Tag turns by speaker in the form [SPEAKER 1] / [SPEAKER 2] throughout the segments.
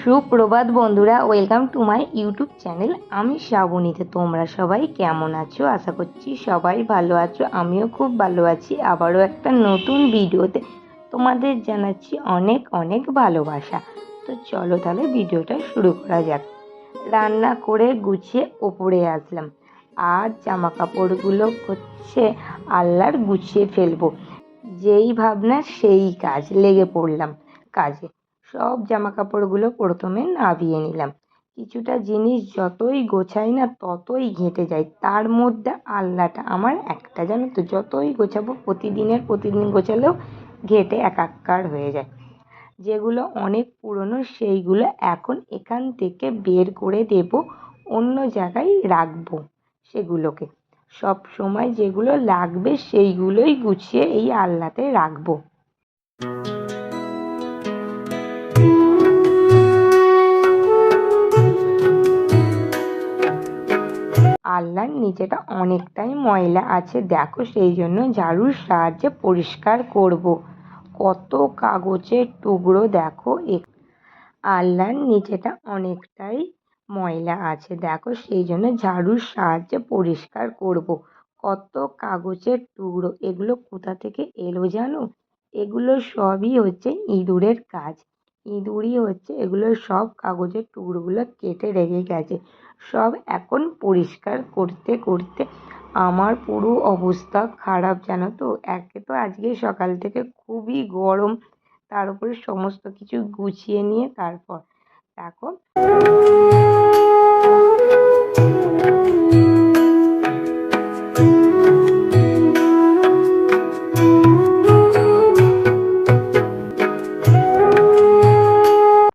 [SPEAKER 1] সুপ্রভাত বন্ধুরা, welcome to my YouTube channel. আমি শ্রাবণীতে। তোমরা সবাই কেমন আছো? আশা করছি সবাই ভালো আছো। আমিও খুব ভালো আছি। আবারও একটা নতুন ভিডিওতে তোমাদের জানাচ্ছি অনেক অনেক ভালোবাসা। তো চলো তাহলে ভিডিওটা শুরু করা যাক। রান্না করে গুছিয়ে ওপরে আসলাম, আর জামা কাপড়গুলো হচ্ছে আল্লাহর গুছিয়ে ফেলবো। যেই ভাবনা সেই কাজ, লেগে পড়লাম কাজে। সব জামা কাপড়গুলো প্রথমে নামিয়ে নিলাম। কিছুটা জিনিস যতই গোছাই না ততই ঘেঁটে যায়। তার মধ্যে আল্লাটা আমার একটা, জানো তো, যতই গোছাবো প্রতিদিন গোছালেও ঘেঁটে একাকার হয়ে যায়। যেগুলো অনেক পুরনো সেইগুলো এখন এখান থেকে বের করে দেব, অন্য জায়গায় রাখবো সেগুলোকে। সব সময় যেগুলো লাগবে সেইগুলোই গুছিয়ে এই আলনাতে রাখবো। আলনার নিচেটা অনেকটাই ময়লা আছে, দেখো, সেই জন্য ঝাড়ুর সাহায্যে পরিষ্কার করব। কত কাগজের টুকরো দেখো। আলনার নিচেটা অনেকটাই ময়লা আছে, দেখো, সেই জন্য ঝাড়ুর সাহায্যে পরিষ্কার করব। কত কাগজের টুকরো, এগুলো কোথা থেকে এলো জানো? এগুলো সবই হচ্ছে ইঁদুরের কাজ। ইঁদুরই হচ্ছে এগুলো সব কাগজের টুকরোগুলো কেটে রেখে গেছে। সব এখন পরিষ্কার করতে করতে আমার পুরো অবস্থা খারাপ, জানো তো। একে তো আজকে সকাল থেকে খুবই গরম, তার উপরে সমস্ত কিছু গুছিয়ে নিয়ে তারপর দেখো।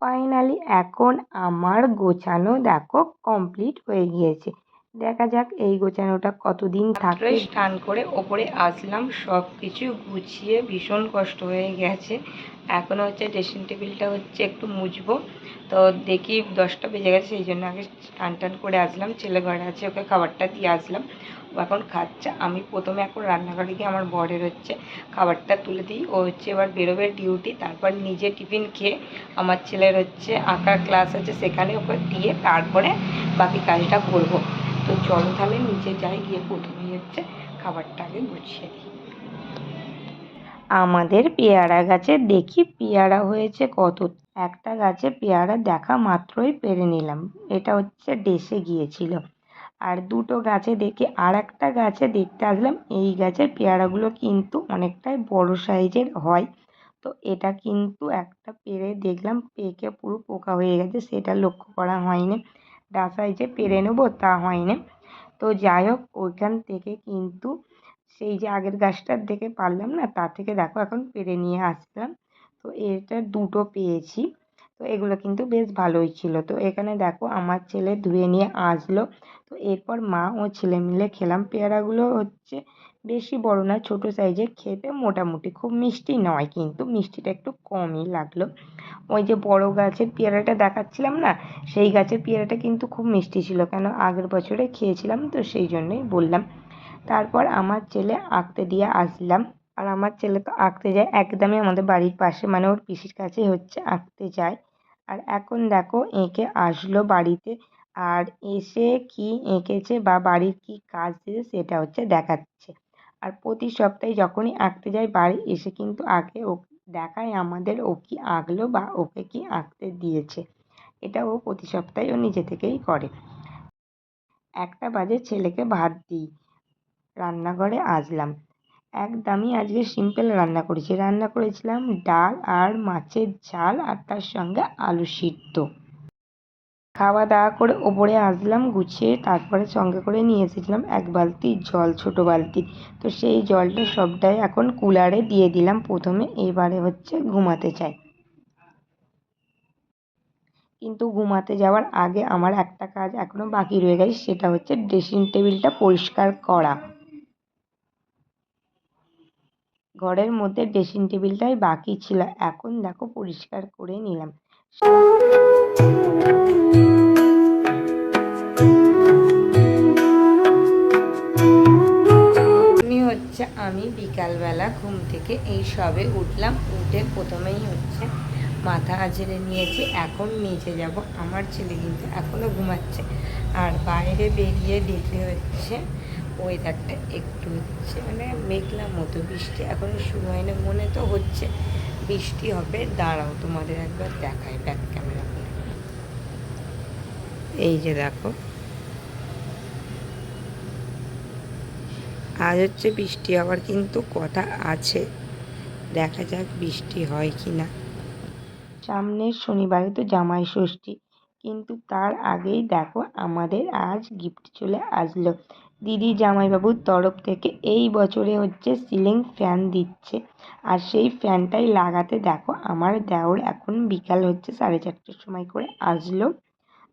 [SPEAKER 1] ফাইনালি এখন আমার গোছানো দেখো কমপ্লিট হয়ে গিয়েছে। দেখা যাক এই গোছানোটা কতদিন থাকে। স্নান করে ওপরে আসলাম, সব কিছু গুছিয়ে ভীষণ কষ্ট হয়ে গেছে। এখন হচ্ছে ড্রেসিং টেবিলটা হচ্ছে একটু মুছবো। তো দেখি 10টা বেজে গেছে, সেই জন্য আগে স্নান করে আসলাম। ছেলে ঘরে আছে, ওকে খাবারটা দিয়ে আসলাম। ও এখন খাচ্ছে। আমি প্রথমে এখন রান্নাঘরে গিয়ে আমার বরের হচ্ছে খাবারটা তুলে দিই। ও হচ্ছে এবার বেরোবে ডিউটি, তারপর নিজে টিফিন খেয়ে আমার ছেলের হচ্ছে আঁকার ক্লাস আছে, সেখানে ওকে দিয়ে তারপরে বাকি কাজটা করব। তো চলো তাহলে নিচে যাই, গিয়ে প্রথমেই হচ্ছে খাবারটা আগে গুছিয়ে দিই। আমাদের পেয়ারা গাছে দেখি পেয়ারা হয়েছে কত। একটা গাছে পেয়ারা দেখা মাত্রই পেরে নিলাম, এটা হচ্ছে ডেসে গিয়েছিল। আর দুটো গাছে দেখে আর একটা গাছে দেখতে আসলাম। এই গাছের পেয়ারাগুলো কিন্তু অনেকটাই বড় সাইজের হয়। তো এটা কিন্তু একটা পেরে দেখলাম পেকে পুরো পোকা হয়ে গেছে, সেটা লক্ষ্য করা হয়নি। ডাসায় যে পেরে নেবো তা হয়নি। তো যাই হোক, ওইখান থেকে কিন্তু সেই যে আগের গাছটার দেখে পারলাম না, তা থেকে দেখো এখন পেরে নিয়ে আসলাম। তো এটা দুটো পেয়েছি। তো এগুলো কিন্তু বেশ ভালোই ছিল। তো এখানে দেখো আমার ছেলে ধুয়ে নিয়ে আসলো। তো এরপর মা ও ছেলে মিলে খেলাম। পেয়ারাগুলো হচ্ছে বেশি বড় না, ছোট সাইজের, খেতে মোটামুটি, খুব মিষ্টি নয়, কিন্তু মিষ্টিটা একটু কমই লাগলো। ওই যে বড় গাছের পেয়ারাটা দেখাচ্ছিলাম না, সেই গাছের পেয়ারাটা কিন্তু খুব মিষ্টি ছিল, কেন আগের বছরে খেয়েছিলাম, তো সেই জন্যই বললাম। তারপর আমার ছেলে আঁকতে দিয়ে আসলাম। আর আমার ছেলে তো আঁকতে যায় একদমই আমাদের বাড়ির পাশে, মানে ওর পিসির কাছে হচ্ছে আঁকতে যায়। আর এখন দেখো এঁকে আসলো বাড়িতে। আর এসে কি এঁকেছে বা বাড়ির কি কাজ দিয়েছে সেটা হচ্ছে দেখাচ্ছে। আর প্রতি সপ্তাহে যখনই আঁকতে যায় বাড়ি এসে কিন্তু আগে ও দেখায় আমাদের ও কি আঁকলো বা ওকে কি আঁকতে দিয়েছে। এটা ও প্রতি সপ্তাহে ও নিজে থেকেই করে। 1টা বাজে, ছেলেকে ভাত দিই, রান্নাঘরে আসলাম। একদমই আজকে সিম্পল রান্না করেছি। রান্না করেছিলাম ডাল আর মাছের ঝাল, আর তার সঙ্গে আলু সিদ্ধ। খাওয়া দাওয়া করে ওপরে আসলাম গুছিয়ে, তারপরে সঙ্গে করে নিয়ে এসেছিলাম 1 বালতি জল, ছোট বালতি। তো সেই জলটা সবটাই এখন কুলারে দিয়ে দিলাম প্রথমে। এবারে হচ্ছে ঘুমাতে চাই, কিন্তু ঘুমাতে যাওয়ার আগে আমার একটা কাজ এখনো বাকি রয়ে গেছে, সেটা হচ্ছে ড্রেসিং টেবিলটা পরিষ্কার করা। ঘরের মধ্যে ড্রেসিং টেবিলটাই বাকি ছিল, এখন দেখো পরিষ্কার করে নিলাম। আমি বিকালবেলা ঘুম থেকে এই সবে উঠলাম। উঠে প্রথমেই হচ্ছে মাথা আঁচড়ে নিয়েছি। এখন নিচে যাব। আমার ছেলে কিন্তু এখনও ঘুমাচ্ছে। আর বাইরে বেরিয়ে দেখলে হচ্ছে ওয়েদারটা একটু হচ্ছে মানে মেঘলা মতো, বৃষ্টি এখনও শুরু হয়নি, মনে তো হচ্ছে বৃষ্টি হবে। দাঁড়াও তোমাদের একবার দেখাই ব্যাক ক্যামেরা করে। এই যে দেখো, আজ হচ্ছে বৃষ্টি হওয়ার কিন্তু কথা আছে, দেখা যাক বৃষ্টি হয় কি না। সামনের শনিবারে তো জামাই ষষ্ঠী, কিন্তু তার আগেই দেখো আমাদের আজ গিফট চলে আসলো। দিদি জামাইবাবুর তরফ থেকে এই বছরে হচ্ছে সিলিং ফ্যান দিচ্ছে। আর সেই ফ্যানটাই লাগাতে দেখো আমার দেওর এখন বিকাল হচ্ছে 4:30টার সময় করে আসলো।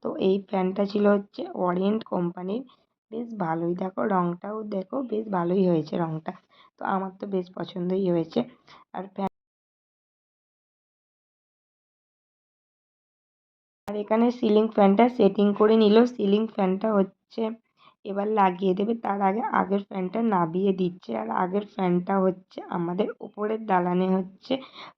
[SPEAKER 1] তো এই ফ্যানটা ছিল হচ্ছে ওরিয়েন্ট কোম্পানির, বেশ ভালোই, দেখো রংটাও দেখো বেশ ভালোই হয়েছে রংটা। তো আমার তো বেশ পছন্দই হয়েছে। আর এখানে সিলিং ফ্যানটা সেটিং করে নিল। সিলিং ফ্যানটা হচ্ছে এবার লাগিয়ে দেবে, তার আগে আগের ফ্যানটা নামিয়ে দিচ্ছে। আর আগের ফ্যানটা হচ্ছে আমাদের উপরের দালানে হচ্ছে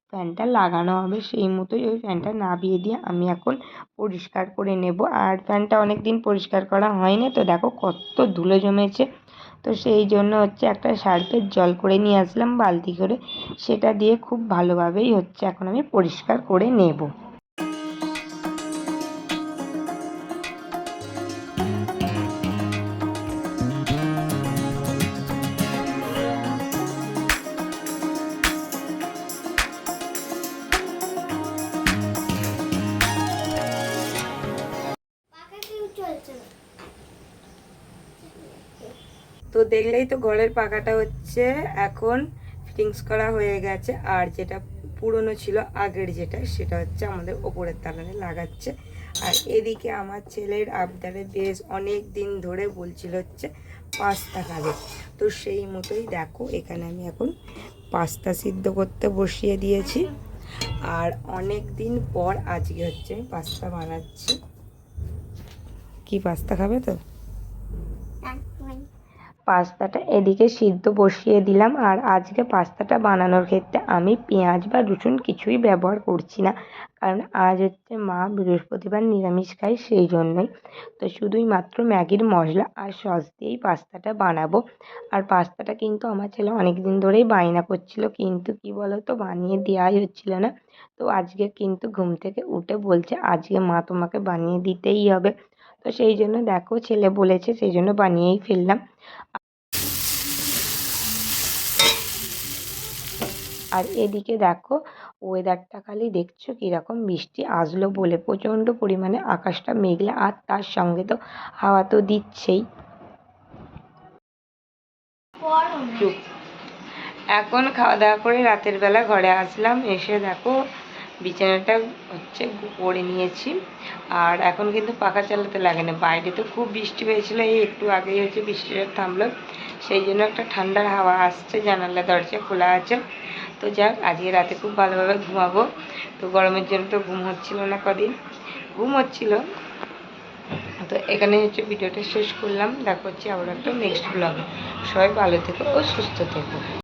[SPEAKER 1] ফ্যানটা লাগানো হবে, সেই মতোই ওই ফ্যানটা নামিয়ে দিয়ে আমি এখন পরিষ্কার করে নেব। আর ফ্যানটা অনেক দিন পরিষ্কার করা হয়নি, তো দেখো কত ধুলো জমেছে। তো সেই জন্য হচ্ছে একটা সার্ফের জল করে নিয়ে আসলাম বালতি করে, সেটা দিয়ে খুব ভালোভাবেই হচ্ছে এখন আমি পরিষ্কার করে নেব। তো দেখলেই তো ঘরের পাখাটা হচ্ছে এখন ফিটিংস করা হয়ে গেছে। আর যেটা পুরনো ছিল আগের যেটা, সেটা হচ্ছে আমাদের ওপরের দালানে লাগাচ্ছে। আর এদিকে আমার ছেলের আবদারে বেশ অনেক দিন ধরে বলছিল হচ্ছে পাস্তা খাবে, তো সেই মতোই দেখো এখানে আমি এখন পাস্তা সিদ্ধ করতে বসিয়ে দিয়েছি। আর অনেক দিন পর আজকে হচ্ছে আমি পাস্তা বানাচ্ছি। কি পাস্তা খাবে তো? পাস্তাটা এদিকে সিদ্ধ বসিয়ে দিলাম। আর আজকে পাস্তাটা বানানোর ক্ষেত্রে আমি পেঁয়াজ বা রসুন কিছুই ব্যবহার করছি না, কারণ আজ হচ্ছে মা বৃহস্পতিবার নিরামিষ খায়, সেই জন্যই। তো শুধুই মাত্র ম্যাগির মশলা আর সস দিয়েই পাস্তাটা বানাবো। আর পাস্তাটা কিন্তু আমার ছেলে অনেক দিন ধরেই বায়না করছিল, কিন্তু কি বলো তো বানিয়ে দেওয়াই হচ্ছিল না। তো আজকে কিন্তু ঘুম থেকে উঠে বলছে আজকে মা তোমাকে বানিয়ে দিতেই হবে। তো সেই জন্য দেখো ছেলে বলেছে, সেই জন্য বানিয়েই ফেললাম। আর এদিকে দেখো ওয়েদারটা খালি দেখছো কীরকম, বৃষ্টি আসলো বলে প্রচণ্ড পরিমাণে আকাশটা মেঘলা, আর তার সঙ্গে তো হাওয়া তো দিচ্ছেই। চুপ। এখন খাওয়া দাওয়া করে রাতের বেলা ঘরে আসলাম, এসে দেখো বিছানাটা হচ্ছে করে নিয়েছি। আর এখন কিন্তু পাখা চালাতে লাগে না, বাইরে তো খুব বৃষ্টি হয়েছিল, এই একটু আগেই হচ্ছে বৃষ্টিটা থামলো, সেই জন্য একটা ঠান্ডার হাওয়া আসছে, জানালা দরজা খোলা আছে। তো যাক আজকে রাতে খুব ভালোভাবে ঘুমাবো। তো গরমের জন্য তো ঘুম হচ্ছিল না, কদিন ঘুম হচ্ছিল। তো এখানে হচ্ছে ভিডিওটা শেষ করলাম, দেখা হচ্ছে আবার একটা নেক্সট ব্লগে। সবাই ভালো থেকো ও সুস্থ থেকো।